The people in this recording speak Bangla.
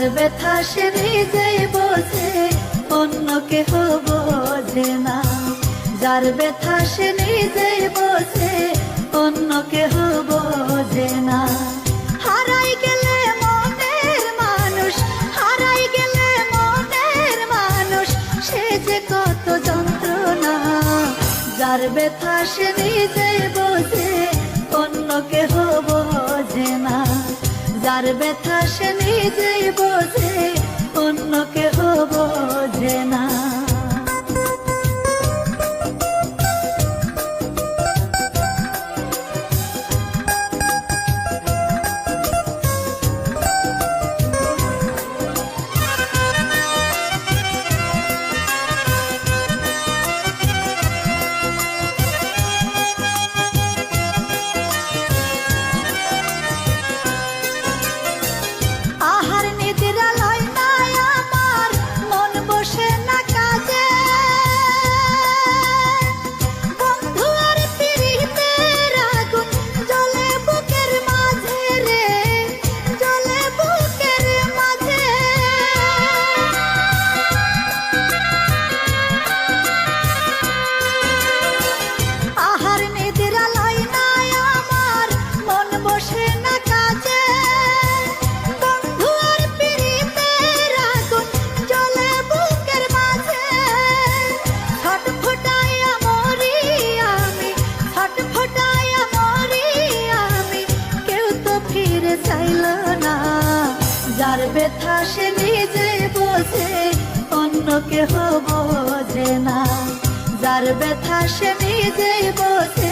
যার ব্যথা সে নিজেই বোঝে, অন্য কেহ বোঝে না। যার ব্যথা সে নিজেই বোঝে, অন্য কেহ বোঝে না। হারাই গেলে মনের মানুষ, হারাই গেলে মনের মানুষ, সে যে কত যন্ত্রণা। যার ব্যথা সে নিজেই বোঝে, অন্য কেহ বোঝে না। যার ব্যথা সে নিজেই বোঝে, অন্য কেহ বোঝে না। যার ব্যথা সে নিজেই বোঝে, অন্য কেহ বোঝে না। যার ব্যথা সে নিজেই বোঝে,